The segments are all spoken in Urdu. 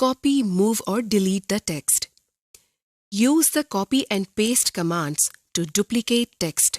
copy, move or delete the text. Use the copy and paste commands to duplicate text.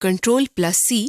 Ctrl+C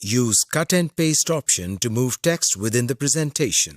Use cut and paste option to move text within the presentation.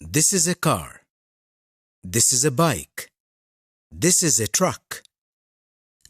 This is a car. This is a bike. This is a truck.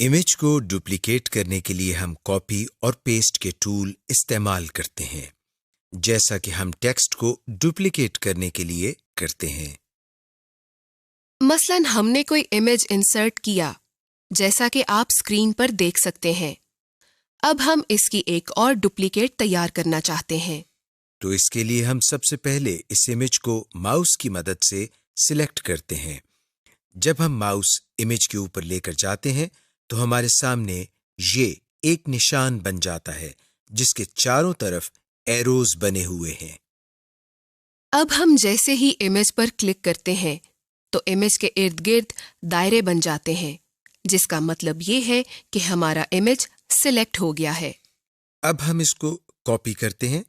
Image کو ڈپلیکیٹ کرنے کے لیے ہم کاپی اور پیسٹ کے ٹول استعمال کرتے ہیں، جیسا کہ ہم ٹیکسٹ کو ڈپلیکیٹ کرنے کے لیے کرتے ہیں۔ مثلاً ہم نے کوئی امیج انسرٹ کیا، جیسا کہ آپ اسکرین پر دیکھ سکتے ہیں۔ اب ہم اس کی ایک اور ڈپلیکیٹ تیار کرنا چاہتے ہیں۔ تو اس کے لیے ہم سب سے پہلے اس امیج کو ماؤس کی مدد سے سلیکٹ کرتے ہیں۔ جب ہم ماؤس امیج کے اوپر لے کر جاتے ہیں تو ہمارے سامنے یہ ایک نشان بن جاتا ہے جس کے چاروں طرف ایروز بنے ہوئے ہیں۔ اب ہم جیسے ہی امیج پر کلک کرتے ہیں تو امیج کے ارد گرد دائرے بن جاتے ہیں، جس کا مطلب یہ ہے کہ ہمارا امیج سلیکٹ ہو گیا ہے۔ اب ہم اس کو کاپی کرتے ہیں،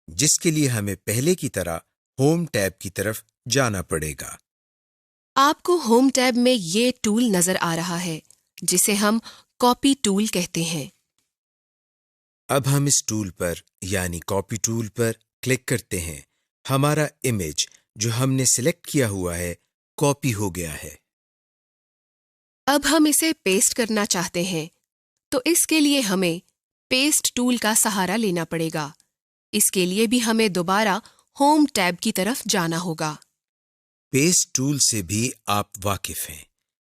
جس کے لیے ہمیں پہلے کی طرح ہوم ٹیب کی طرف جانا پڑے گا۔ آپ کو ہوم ٹیب میں یہ ٹول نظر آ رہا ہے جسے ہم کاپی ٹول کہتے ہیں۔ اب ہم اس ٹول پر یعنی کاپی ٹول پر کلک کرتے ہیں۔ ہمارا امیج جو ہم نے سلیکٹ کیا ہوا ہے کاپی ہو گیا ہے۔ اب ہم اسے پیسٹ کرنا چاہتے ہیں تو اس کے لیے ہمیں پیسٹ ٹول کا سہارا لینا پڑے گا۔ اس کے لیے بھی ہمیں دوبارہ ہوم ٹیب کی طرف جانا ہوگا۔ پیسٹ ٹول سے بھی آپ واقف ہیں،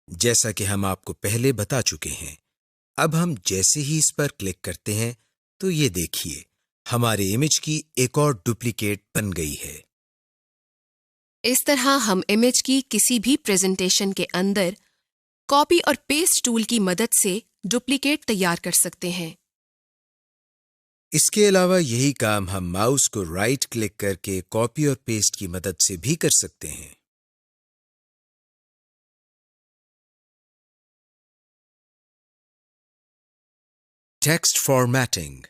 جیسا کہ ہم آپ کو پہلے بتا چکے ہیں۔ اب ہم جیسے ہی اس پر کلک کرتے ہیں تو یہ دیکھیے ہمارے امیج کی ایک اور ڈپلیکیٹ بن گئی ہے۔ اس طرح ہم امیج کی کسی بھی پریزنٹیشن کے اندر کاپی اور پیسٹ ٹول کی مدد سے ڈپلیکیٹ تیار کر سکتے ہیں۔ اس کے علاوہ یہی کام ہم ماؤس کو رائٹ کلک کر کے کاپی اور پیسٹ کی مدد سے بھی کر سکتے ہیں۔ Text formatting.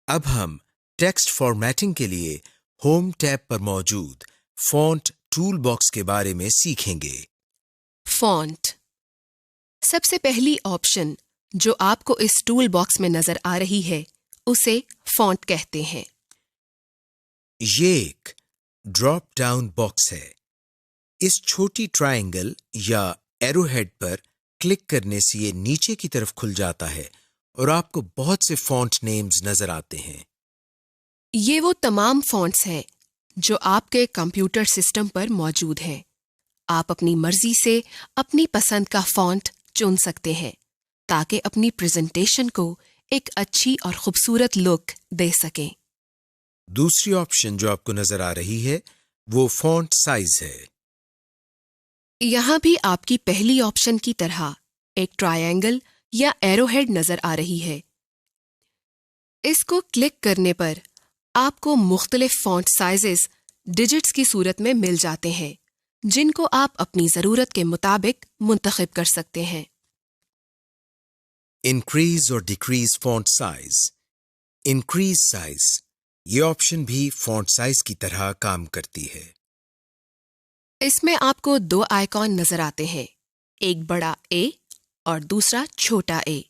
اب ہم ٹیکسٹ فارمیٹنگ کے لیے ہوم ٹیب پر موجود فونٹ ٹول باکس کے بارے میں سیکھیں گے۔ فونٹ سب سے پہلی آپشن جو آپ کو اس ٹول باکس میں نظر آ رہی ہے اسے فونٹ کہتے ہیں۔ یہ ایک ڈراپ ڈاؤن باکس ہے۔ اس چھوٹی ٹرائنگل یا ایرو ہیڈ پر کلک کرنے سے یہ نیچے کی طرف کھل جاتا ہے اور آپ کو بہت سے فونٹ نیمز نظر آتے ہیں۔ یہ وہ تمام فونٹس ہیں جو آپ کے کمپیوٹر سسٹم پر موجود ہیں۔ آپ اپنی مرضی سے اپنی پسند کا فونٹ چن سکتے ہیں تاکہ اپنی پریزنٹیشن کو ایک اچھی اور خوبصورت لک دے سکیں۔ دوسری آپشن جو آپ کو نظر آ رہی ہے وہ فونٹ سائز ہے۔ یہاں بھی آپ کی پہلی آپشن کی طرح ایک ٹرائنگل یا ایرو ہیڈ نظر آ رہی ہے۔ اس کو کلک کرنے پر آپ کو مختلف فونٹ سائزز ڈیجٹس کی صورت میں مل جاتے ہیں جن کو آپ اپنی ضرورت کے مطابق منتخب کر سکتے ہیں۔ انکریز اور decrease font size. Increase size یہ آپشن بھی فونٹ سائز کی طرح کام کرتی ہے۔ اس میں آپ کو دو آئیکن نظر آتے ہیں، ایک بڑا اے اور دوسرا چھوٹا اے۔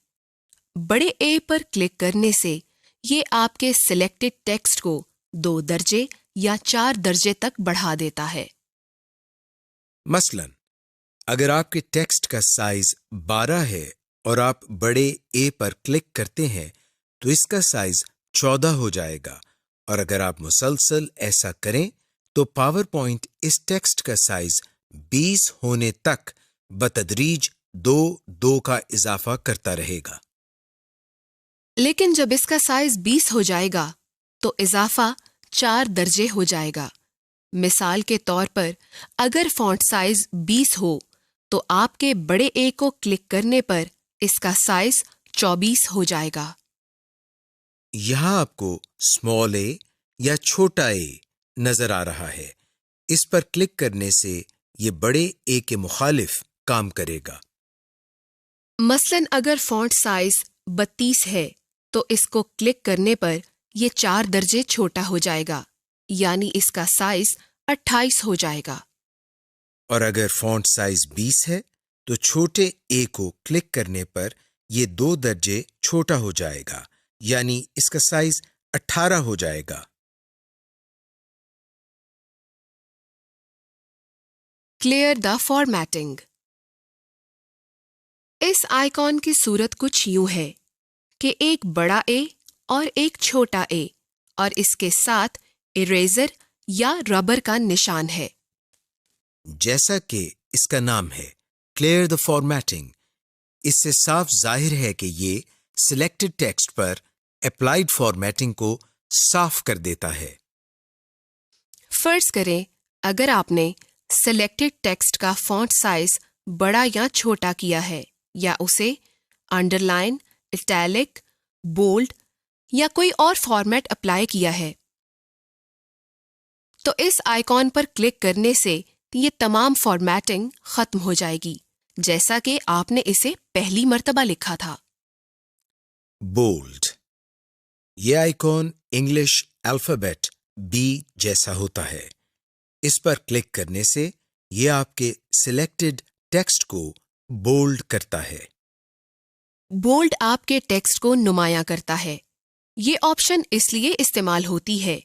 بڑے اے پر کلک کرنے سے یہ آپ کے سلیکٹڈ ٹیکسٹ کو 2 درجے یا 4 درجے تک بڑھا دیتا ہے۔ مثلاً اگر آپ کے ٹیکسٹ کا سائز 12 ہے اور آپ بڑے اے پر کلک کرتے ہیں تو اس کا سائز 14 ہو جائے گا، اور اگر آپ مسلسل ایسا کریں تو پاور پوائنٹ اس ٹیکسٹ کا سائز 20 ہونے تک بتدریج 2 کا اضافہ کرتا رہے گا۔ لیکن جب اس کا سائز 20 ہو جائے گا تو اضافہ 4 درجے ہو جائے گا۔ مثال کے طور پر اگر فونٹ سائز 20 ہو تو آپ کے بڑے اے کو کلک کرنے پر اس کا سائز 24 ہو جائے گا۔ یہاں آپ کو اسمال اے یا چھوٹا اے نظر آ رہا ہے۔ اس پر کلک کرنے سے یہ بڑے اے کے مخالف کام کرے گا۔ مثلاً اگر فونٹ سائز 32 ہے تو اس کو کلک کرنے پر یہ 4 درجے چھوٹا ہو جائے گا، یعنی اس کا سائز 28 ہو جائے گا۔ اور اگر فونٹ سائز 20 ہے تو چھوٹے اے کو کلک کرنے پر یہ 2 درجے چھوٹا ہو جائے گا، یعنی اس کا سائز 18 ہو جائے گا۔ Clear the formatting. اس آئیکن کی صورت کچھ یوں ہے کہ ایک بڑا اے اور ایک چھوٹا اے اور اس کے ساتھ اریزر یا ربر کا نشان ہے۔ جیسا کہ اس کا نام ہے کلیئر دا فارمیٹنگ، اس سے صاف ظاہر ہے کہ یہ سلیکٹڈ ٹیکسٹ پر اپلائیڈ فارمیٹنگ کو صاف کر دیتا ہے۔ فرض کریں اگر آپ نے سلیکٹڈ ٹیکسٹ کا فونٹ سائز بڑا یا چھوٹا کیا ہے یا اسے انڈر لائن، اٹیلک، بولڈ یا کوئی اور فارمیٹ اپلائی کیا ہے تو اس آئیکن پر کلک کرنے سے یہ تمام فارمیٹنگ ختم ہو جائے گی جیسا کہ آپ نے اسے پہلی مرتبہ لکھا تھا۔ بولڈ، یہ آئیکن انگلش الفابیٹ بی جیسا ہوتا ہے۔ اس پر کلک کرنے سے یہ آپ کے سلیکٹڈ ٹیکسٹ کو بولڈ کرتا ہے۔ بولڈ آپ کے ٹیکسٹ کو نمایاں کرتا ہے۔ یہ آپشن اس لیے استعمال ہوتی ہے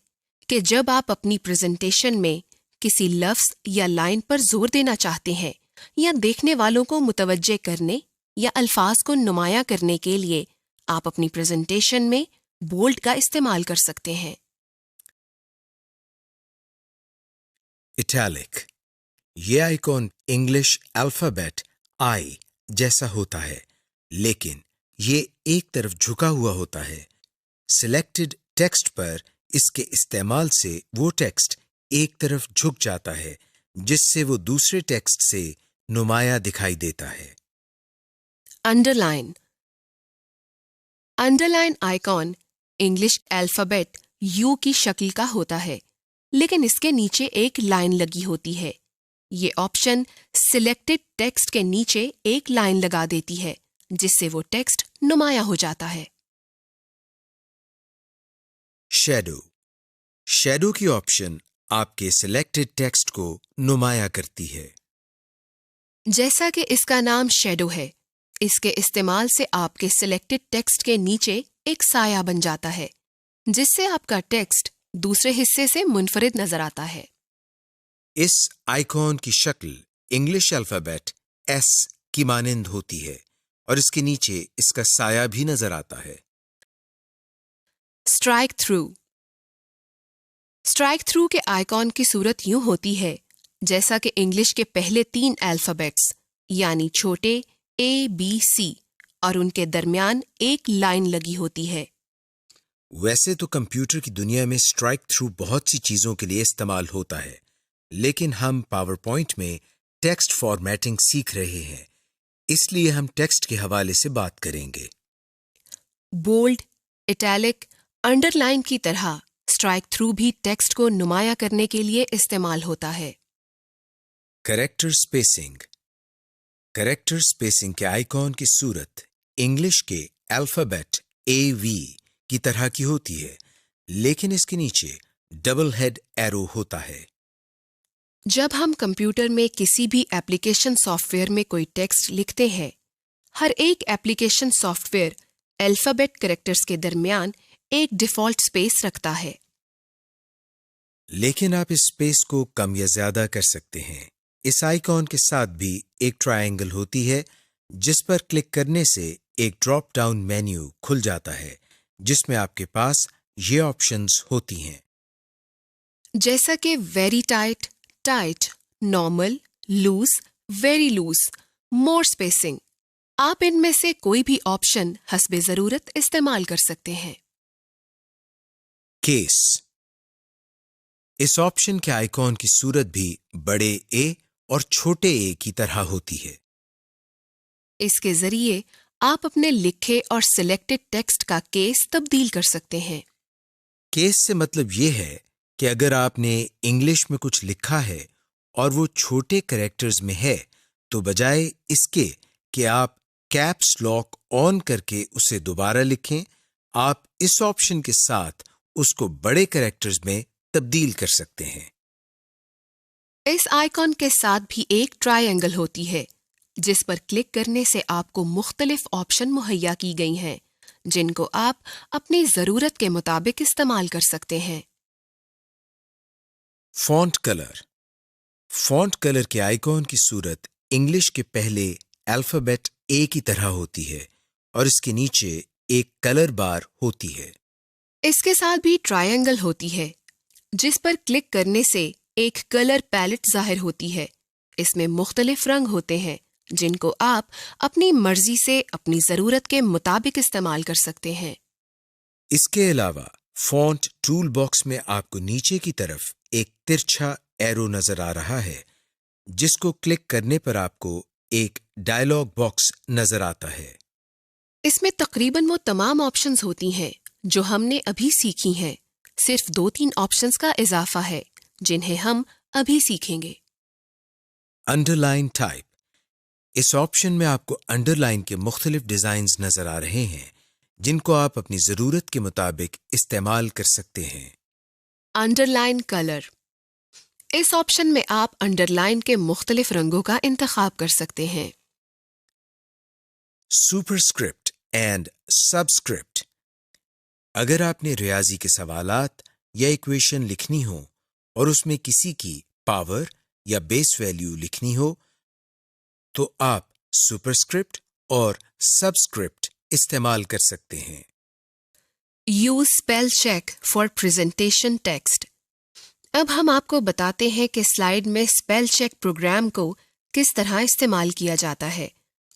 کہ جب آپ اپنی پریزنٹیشن میں کسی لفظ یا لائن پر زور دینا چاہتے ہیں یا دیکھنے والوں کو متوجہ کرنے یا الفاظ کو نمایاں کرنے کے لیے آپ اپنی پریزنٹیشن میں بولڈ کا استعمال کر سکتے ہیں۔ اٹیلک، یہ آئیکن انگلش الفابیٹ آئی جیسا ہوتا ہے لیکن یہ ایک طرف جھکا ہوا ہوتا ہے۔ سلیکٹڈ ٹیکسٹ پر اس کے استعمال سے وہ ٹیکسٹ ایک طرف جھک جاتا ہے جس سے وہ دوسرے ٹیکسٹ سے نمایاں دکھائی دیتا ہے۔ Under line, under line icon English alphabet you کی شکل کا ہوتا ہے لیکن اس کے نیچے ایک لائن لگی ہوتی ہے۔ یہ آپشن سلیکٹڈ ٹیکسٹ کے نیچے ایک لائن لگا دیتی ہے جس سے وہ ٹیکسٹ نمایاں ہو جاتا ہے۔ شیڈو، شیڈو کی آپشن آپ کے سلیکٹڈ ٹیکسٹ کو نمایاں کرتی ہے۔ جیسا کہ اس کا نام شیڈو ہے، اس کے استعمال سے آپ کے سلیکٹڈ ٹیکسٹ کے نیچے ایک سایہ بن جاتا ہے جس سے آپ کا ٹیکسٹ دوسرے حصے سے منفرد نظر آتا ہے۔ اس آئیکن کی شکل انگلش الفابیٹ ایس کی مانند ہوتی ہے اور اس کے نیچے اس کا سایہ بھی نظر آتا ہے۔ اسٹرائک تھرو، اسٹرائک تھرو کے آئیکن کی صورت یوں ہوتی ہے جیسا کہ انگلش کے پہلے 3 الفابیٹس یعنی چھوٹے اے بی سی اور ان کے درمیان ایک لائن لگی ہوتی ہے۔ ویسے تو کمپیوٹر کی دنیا میں اسٹرائک تھرو بہت سی چیزوں کے لیے استعمال ہوتا ہے لیکن ہم پاور پوائنٹ میں ٹیکسٹ فارمیٹنگ سیکھ رہے ہیں، اس لیے ہم ٹیکسٹ کے حوالے سے بات کریں گے۔ بولڈ، اٹیلک، انڈر لائن کی طرح اسٹرائک تھرو بھی ٹیکسٹ کو نمایاں کرنے کے لیے استعمال ہوتا ہے۔ کریکٹر سپیسنگ، کریکٹر سپیسنگ کے آئیکن کی صورت انگلش کے الفابیٹ اے وی کی طرح کی ہوتی ہے لیکن اس کے نیچے ڈبل ہیڈ ایرو ہوتا ہے۔ جب ہم کمپیوٹر میں کسی بھی ایپلیکیشن سافٹ ویئر میں کوئی ٹیکسٹ لکھتے ہیں، ہر ایک application soft where alphabet characters کے درمیان ایک ڈیفالٹ سپیس رکھتا ہے۔ لیکن آپ اس سپیس کو کم یا زیادہ کر سکتے ہیں۔ اس آئیکن کے ساتھ بھی ایک ٹرائنگل ہوتی ہے جس پر کلک کرنے سے ایک ڈراپ ڈاؤن مینیو کھل جاتا ہے جس میں آپ کے پاس یہ آپشنز ہوتی ہیں۔ جیسا کہ very tight, tight, normal, loose, very loose, more spacing, آپ ان میں سے کوئی بھی آپشن حسب ضرورت استعمال کر سکتے ہیں۔ کیس، اس آپشن کے آئیکن کی صورت بھی بڑے اے اور چھوٹے اے کی طرح ہوتی ہے۔ اس کے ذریعے آپ اپنے لکھے اور سلیکٹڈ ٹیکسٹ کا کیس تبدیل کر سکتے ہیں۔ کیس سے مطلب یہ ہے کہ اگر آپ نے انگلش میں کچھ لکھا ہے اور وہ چھوٹے کریکٹرز میں ہے تو بجائے اس کے کہ آپ کیپس لاک آن کر کے اسے دوبارہ لکھیں، آپ اس آپشن کے ساتھ اس کو بڑے کریکٹرز میں تبدیل کر سکتے ہیں۔ اس آئیکن کے ساتھ بھی ایک ٹرائی اینگل ہوتی ہے جس پر کلک کرنے سے آپ کو مختلف آپشن مہیا کی گئی ہیں جن کو آپ اپنی ضرورت کے مطابق استعمال کر سکتے ہیں۔ فونٹ کلر، فونٹ کلر کے آئیکن کی صورت انگلش کے پہلے الفابیٹ اے کی طرح ہوتی ہے اور اس کے نیچے ایک کلر بار ہوتی ہے۔ اس کے ساتھ بھی ٹرائنگل ہوتی ہے جس پر کلک کرنے سے ایک کلر پیلٹ ظاہر ہوتی ہے۔ اس میں مختلف رنگ ہوتے ہیں جن کو آپ اپنی مرضی سے اپنی ضرورت کے مطابق استعمال کر سکتے ہیں۔ اس کے علاوہ فونٹ ٹول باکس میں آپ کو نیچے کی طرف ایک ترچھا ایرو نظر آ رہا ہے جس کو کلک کرنے پر آپ کو ایک ڈائلاگ باکس نظر آتا ہے۔ اس میں تقریباً وہ تمام آپشنز ہوتی ہیں جو ہم نے ابھی سیکھی ہیں، صرف 2-3 آپشنز کا اضافہ ہے جنہیں ہم ابھی سیکھیں گے۔ انڈر لائن ٹائپ، اس آپشن میں آپ کو انڈر لائن کے مختلف ڈیزائنز نظر آ رہے ہیں جن کو آپ اپنی ضرورت کے مطابق استعمال کر سکتے ہیں۔ انڈر لائن کلر، اس آپشن میں آپ انڈر لائن کے مختلف رنگوں کا انتخاب کر سکتے ہیں۔ سپرسکرپٹ اینڈ سبسکرپٹ، اگر آپ نے ریاضی کے سوالات یا ایکویشن لکھنی ہو اور اس میں کسی کی پاور یا بیس ویلیو لکھنی ہو تو آپ سپرسکرپٹ اور سبسکرپٹ استعمال کر سکتے ہیں۔ Use spell check for presentation text, اب ہم آپ کو بتاتے ہیں کہ سلائیڈ میں اسپیل چیک پروگرام کو کس طرح استعمال کیا جاتا ہے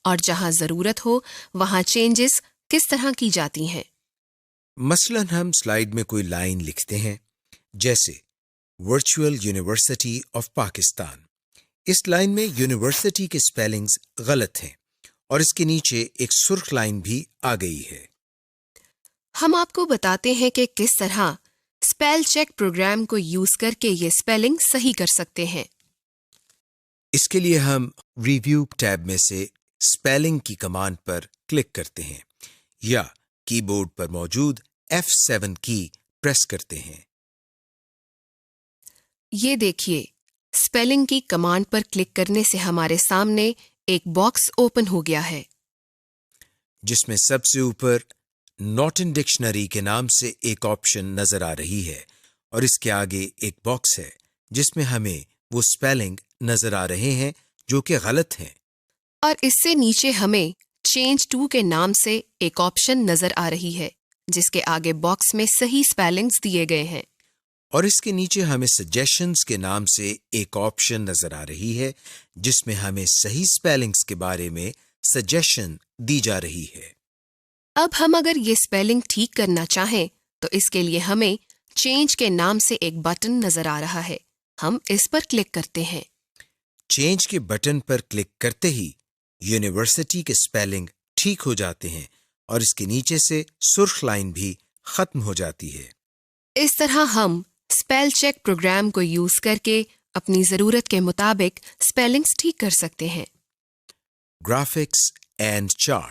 اور جہاں ضرورت ہو وہاں چینجز کس طرح کی جاتی ہیں۔ مثلاً ہم سلائیڈ میں کوئی لائن لکھتے ہیں جیسے ورچوئل یونیورسٹی آف پاکستان۔ اس لائن میں یونیورسٹی کے سپیلنگز غلط ہیں اور اس کے نیچے ایک سرخ لائن بھی آ گئی ہے۔ ہم آپ کو بتاتے ہیں کہ کس طرح اسپیل چیک پروگرام کو یوز کر کے یہ اسپیلنگ صحیح کر سکتے ہیں۔ اس کے لیے ہم ریویو ٹیب میں سے اسپیلنگ کی کمانڈ پر کلک کرتے ہیں یا کی بورڈ پر موجود F7 کی پریس کرتے ہیں۔ یہ دیکھیے، اسپیلنگ کی کمانڈ پر کلک کرنے سے ہمارے سامنے ایک باکس اوپن ہو گیا ہے جس میں سب سے اوپر ناٹ ان ڈکشنری کے نام سے ایک آپشن نظر آ رہی ہے اور اس کے آگے ایک باکس ہے جس میں ہمیں وہ اسپیلنگ نظر آ رہے ہیں جو کہ غلط ہیں، اور اس سے نیچے ہمیں چینج ٹو کے نام سے ایک آپشن نظر آ رہی ہے جس کے آگے باکس میں صحیح اسپیلنگز دیے گئے ہیں، اور اس کے نیچے ہمیں سجیشنز کے نام سے ایک آپشن نظر آ رہی ہے جس میں ہمیں صحیح اسپیلنگز کے بارے میں سجیشن دی جا رہی ہے۔ اب ہم اگر یہ اسپیلنگ ٹھیک کرنا چاہیں تو اس کے لیے ہمیں چینج کے نام سے ایک بٹن نظر آ رہا ہے، ہم اس پر کلک کرتے ہیں۔ چینج کے بٹن پر کلک کرتے ہی یونیورسٹی کے اسپیلنگ ٹھیک ہو جاتے ہیں اور اس کے نیچے سے سرخ لائن بھی ختم ہو جاتی ہے۔ اس طرح ہم اسپیل چیک پروگرام کو یوز کر کے اپنی ضرورت کے مطابق اسپیلنگز ٹھیک کر سکتے ہیں۔ Graphics and chart,